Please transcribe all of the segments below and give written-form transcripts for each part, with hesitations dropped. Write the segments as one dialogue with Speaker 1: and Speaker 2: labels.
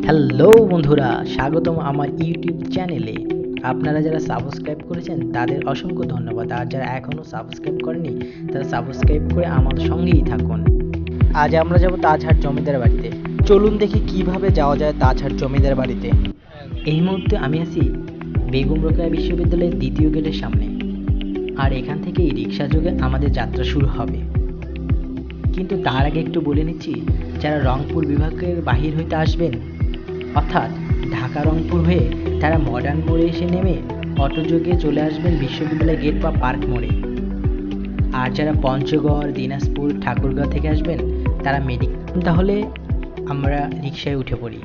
Speaker 1: Hello বন্ধুরা, স্বাগতম আমার ইউটিউব চ্যানেলে। আপনারা যারা সাবস্ক্রাইব করেছেন তাদের অসংখ্য ধন্যবাদ, আর যারা এখনও সাবস্ক্রাইব করেনি তারা সাবস্ক্রাইব করে আমার সঙ্গেই থাকুন। আজ আমরা যাব তাজহাট জমিদার বাড়িতে। চলুন দেখি কিভাবে যাওয়া যায় তাজহাট জমিদার বাড়িতে। এই মুহূর্তে আমি আছি বেগম রোকেয়া বিশ্ববিদ্যালয়ের দ্বিতীয় গেটের সামনে, আর এখান থেকেই রিক্সা যোগে আমাদের যাত্রা শুরু হবে। কিন্তু তার আগে একটু বলে নিচ্ছি, যারা রংপুর বিভাগের বাহির হইতে আসবেন, অর্থাৎ ঢাকা রংপুর হয়ে তারা মডার্ন মোড়ে এসে নেমে অটোযোগে চলে আসবেন বিশ্ববিদ্যালয় গেট বা পার্ক মোড়ে। আর যারা পঞ্চগড়, দিনাজপুর, ঠাকুরগাঁও থেকে আসবেন তারা তাহলে আমরা রিক্সায় উঠে পড়ি।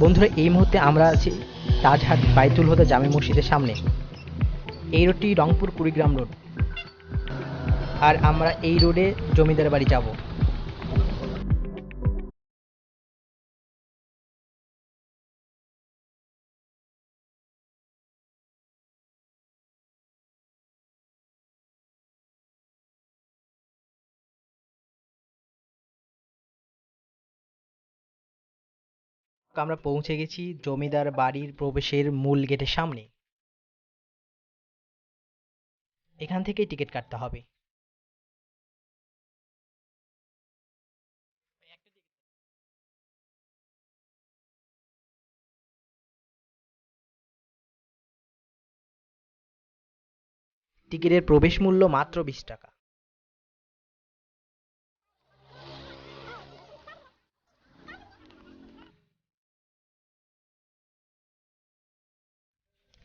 Speaker 1: বন্ধুরা, এই মুহূর্তে আমরা আছি তাজহাট বাইতুল হুদা জামে মসজিদের সামনে। এই রোডটি রংপুর কুড়িগ্রাম রোড, আর আমরা এই রোডে জমিদার বাড়ি যাব। আমরা পৌঁছে গেছি জমিদার বাড়ির প্রবেশের মূল গেটের সামনে। এখান থেকেই টিকিট কাটতে হবে। টিকিটের প্রবেশ মূল্য মাত্র 20 টাকা।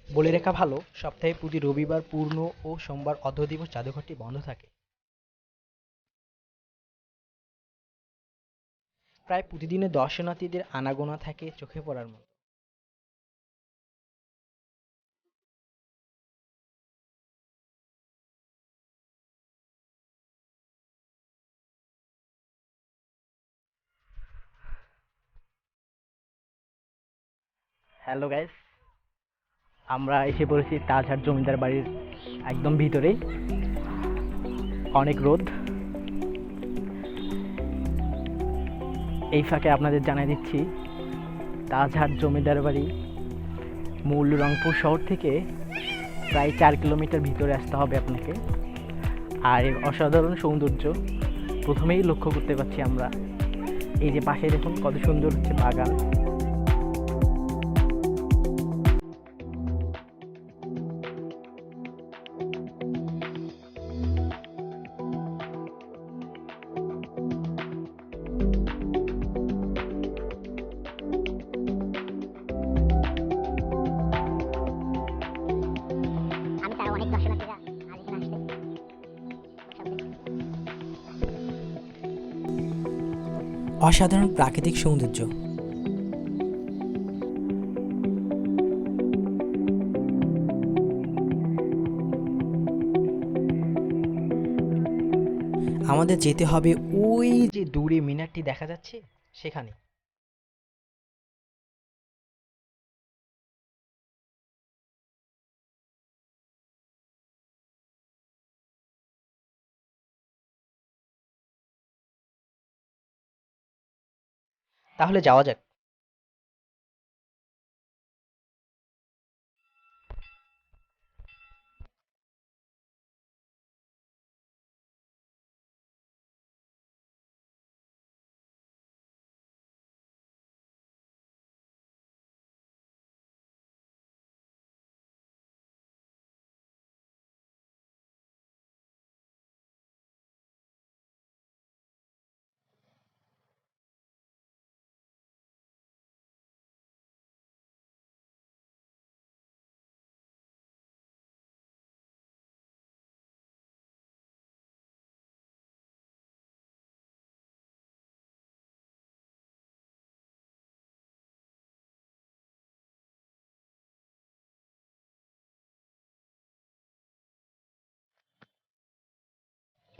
Speaker 1: বলে রাখা ভালো, সপ্তাহে প্রতি রবিবার পূর্ণ ও সোমবার অর্ধ দিবস জাদুঘরটি বন্ধ থাকে। প্রায় প্রতিদিনে দর্শনার্থীদের আনাগোনা থাকে চোখে পড়ার মতো। হ্যালো গাইস, আমরা এসে পড়েছি তাজহাট জমিদার বাড়ির একদম ভিতরেই। অনেক রোদ। এই ফাঁকে আপনাদের জানিয়ে দিচ্ছি, তাজহাট জমিদার বাড়ি মূল রংপুর শহর থেকে প্রায় 4 কিলোমিটার ভিতরে আসতে হবে আপনাকে। আর এর অসাধারণ সৌন্দর্য প্রথমেই লক্ষ্য করতে পারছি আমরা। এই যে পাশে দেখুন কত সুন্দর হচ্ছে বাগান। অসাধারণ প্রাকৃতিক সৌন্দর্য। আমাদের যেতে হবে ওই যে দূরে মিনারটি দেখা যাচ্ছে সেখানে। তাহলে যাওয়া যাক।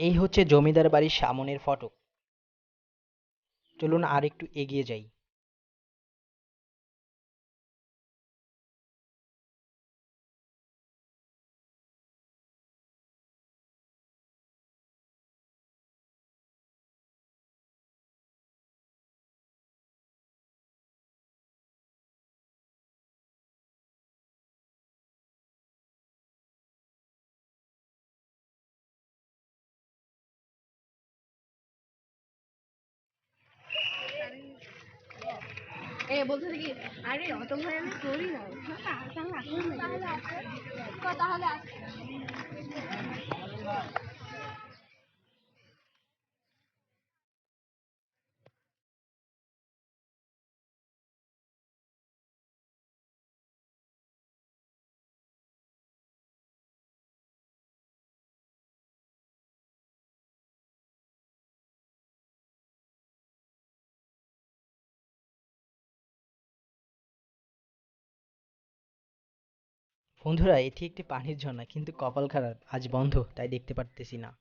Speaker 1: এই হচ্ছে জমিদার বাড়ির সামনের ফটক। চলুন আর একটু এগিয়ে যাই।
Speaker 2: বলতে কি আরে অত ভয় আমি করি না তাহলে
Speaker 1: বন্ধুরা, এটি একটি পানির ঝর্ণা, কিন্তু কপাল খারাপ, আজ বন্ধ, তাই দেখতে পারতেছি না।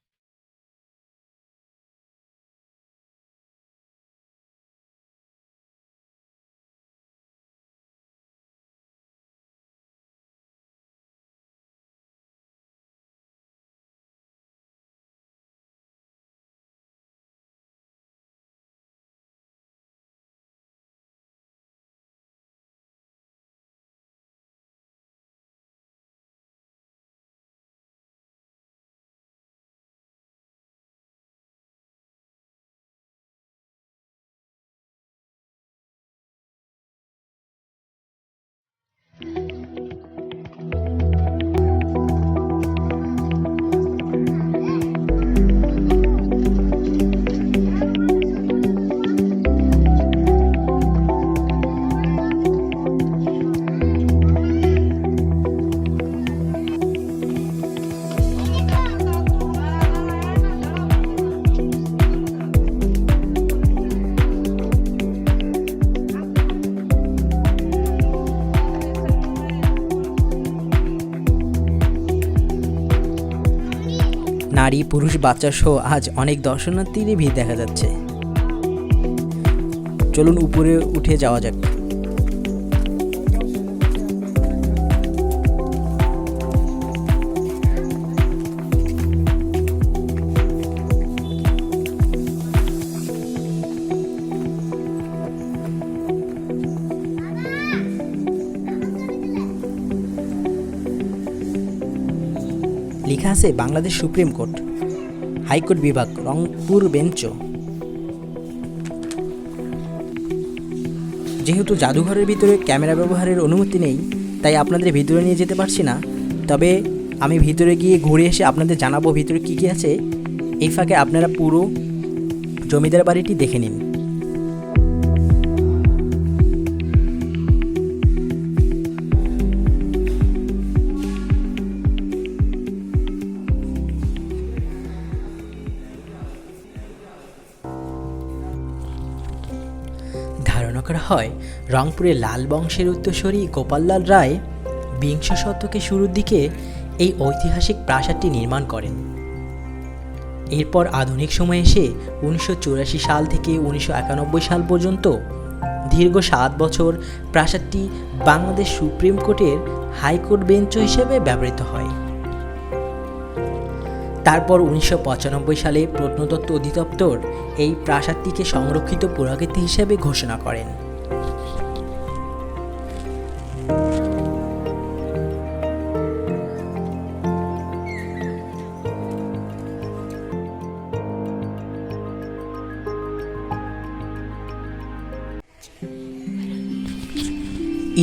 Speaker 1: নারী, পুরুষ, বাচ্চা সহ আজ অনেক দর্শনার্থীরই ভিড় দেখা যাচ্ছে। চলুন উপরে উঠে যাওয়া যাক। লেখা আছে বাংলাদেশ সুপ্রিম কোর্ট, হাইকোর্ট বিভাগ, রংপুর বেঞ্চ। যেহেতু জাদুঘরের ভিতরে ক্যামেরা ব্যবহারের অনুমতি নেই, তাই আপনাদের ভিতরে নিয়ে যেতে পারছি না। তবে আমি ভিতরে গিয়ে ঘুরে এসে আপনাদের জানাবো ভিতরে কী কী আছে। এই ফাঁকে আপনারা পুরো জমিদার বাড়িটি দেখে নিন। ধারণা করা হয় রংপুরের লাল বংশের উত্তরসূরি গোপাললাল রায় বিংশ শতকের শুরুর দিকে এই ঐতিহাসিক প্রাসাদটি নির্মাণ করেন। এরপর আধুনিক সময়ে এসে 1984 সাল থেকে 1991 সাল পর্যন্ত দীর্ঘ 7 বছর প্রাসাদটি বাংলাদেশ সুপ্রিম কোর্টের হাইকোর্ট বেঞ্চ হিসেবে ব্যবহৃত হয়। তারপর 1995 সালে প্রত্নতত্ত্ব অধিদপ্তর এই প্রাসাদটিকে সংরক্ষিত পুরাকীর্তি হিসেবে ঘোষণা করেন।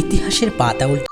Speaker 1: ইতিহাসের পাতা উল্টে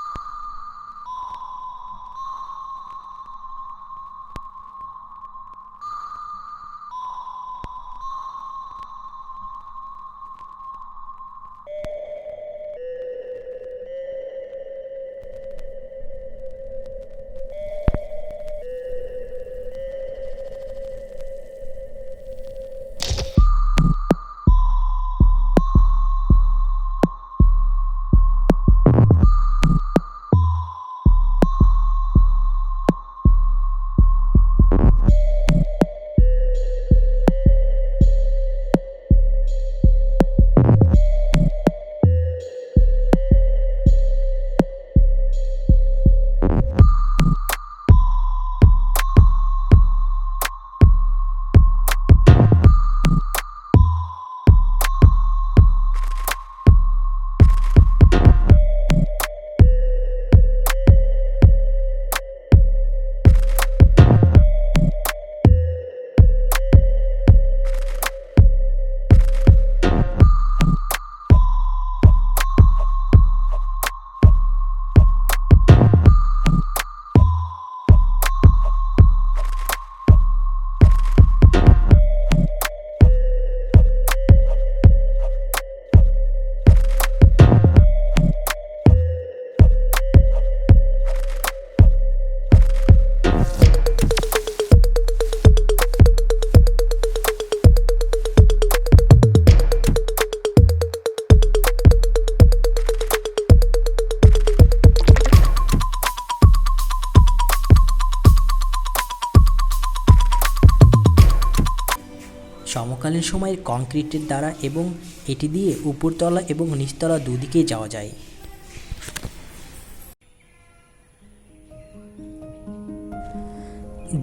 Speaker 1: তৎকালীন সময়ের কংক্রিটের দ্বারা এবং এটি দিয়ে উপরতলা এবং নিচতলা দুদিকেই যাওয়া যায়।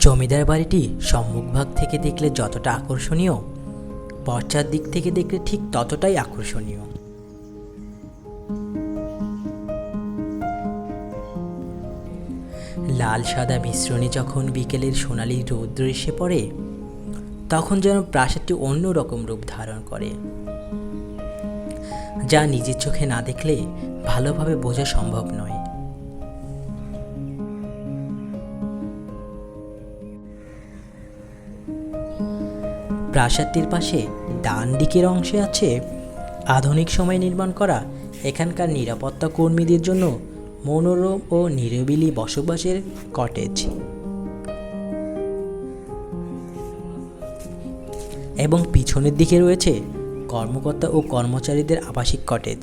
Speaker 1: জমিদার বাড়িটি সম্মুখভাগ থেকে দেখলে যতটা আকর্ষণীয়, পশ্চাৎ দিক থেকে দেখলে ঠিক ততটাই আকর্ষণীয়। লাল সাদা মিশ্রণে যখন বিকেলের সোনালি রৌদ্র এসে পড়ে, তখন যেন প্রাসাদটি অন্যরকম রূপ ধারণ করে, যা নিজের চোখে না দেখলে ভালোভাবে বোঝা সম্ভব নয়। প্রাসাদটির পাশে ডান দিকের অংশে আছে আধুনিক সময়ে নির্মাণ করা এখানকার নিরাপত্তা কর্মীদের জন্য মনোরম ও নিরিবিলি বসবাসের কটেজ, এবং পিছনের দিকে রয়েছে কর্মকর্তা ও কর্মচারীদের আবাসিক কটেজ।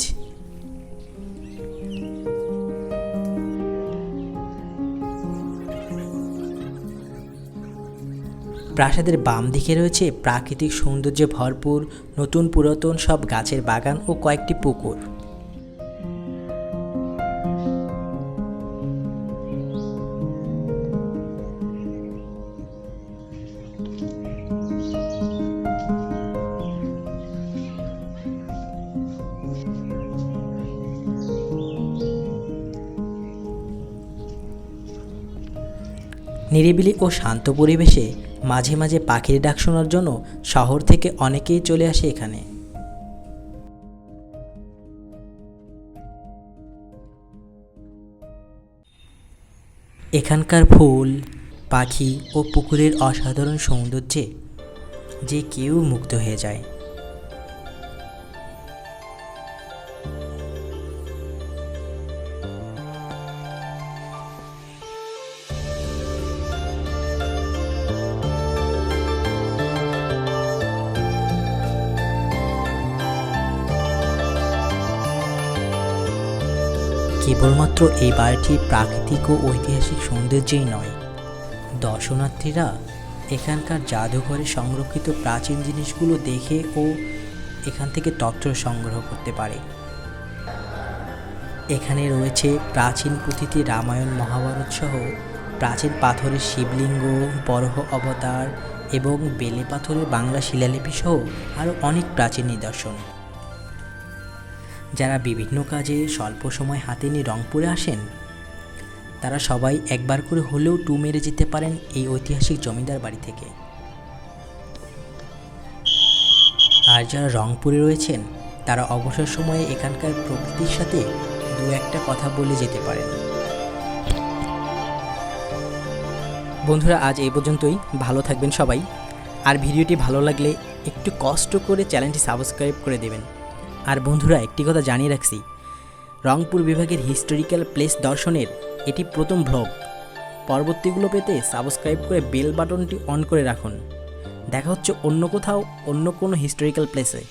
Speaker 1: প্রাসাদের বাম দিকে রয়েছে প্রাকৃতিক সৌন্দর্যে ভরপুর নতুন পুরাতন সব গাছের বাগান ও কয়েকটি পুকুর। নিরিবিলি ও শান্ত পরিবেশে মাঝে মাঝে পাখির ডাক শোনার জন্য শহর থেকে অনেকেই চলে আসে এখানে। এখানকার ফুল, পাখি ও পুকুরের অসাধারণ সৌন্দর্যে যে কেউ মুগ্ধ হয়ে যায়। কেবলমাত্র এই বাড়িটির প্রাকৃতিক ও ঐতিহাসিক সৌন্দর্যই নয়, দর্শনার্থীরা এখানকার জাদুঘরে সংরক্ষিত প্রাচীন জিনিসগুলো দেখে ও এখান থেকে তথ্য সংগ্রহ করতে পারে। এখানে রয়েছে প্রাচীন পুঁথিতে রামায়ণ, মহাভারত সহ প্রাচীন পাথরের শিবলিঙ্গ, বরাহ অবতার এবং বেলে পাথরের বাংলা শিলালিপি সহ আরও অনেক প্রাচীন নিদর্শন। যারা বিভিন্ন কাজে স্বল্প সময় হাতে নিয়ে রংপুরে আসেন, তারা সবাই একবার করে হলেও টু মেরে যেতে পারেন এই ঐতিহাসিক জমিদার বাড়ি থেকে। আর যারা রংপুরে রয়েছেন, তারা অবসর সময়ে এখানকার প্রকৃতির সাথে দু একটা কথা বলে যেতে পারেন। বন্ধুরা, আজ এই পর্যন্তই। ভালো থাকবেন সবাই। আর ভিডিওটি ভালো লাগলে একটু কষ্ট করে চ্যানেলটি সাবস্ক্রাইব করে দেবেন। আর বন্ধুরা, একটি কথা জানিয়ে রাখছি, রংপুর বিভাগের হিস্টোরিক্যাল প্লেস দর্শনের এটি প্রথম ভ্লগ। পরবর্তীগুলো পেতে সাবস্ক্রাইব করে বেল বাটনটি অন করে রাখুন। দেখা হচ্ছে অন্য কোথাও, অন্য কোনো হিস্টোরিক্যাল প্লেসে।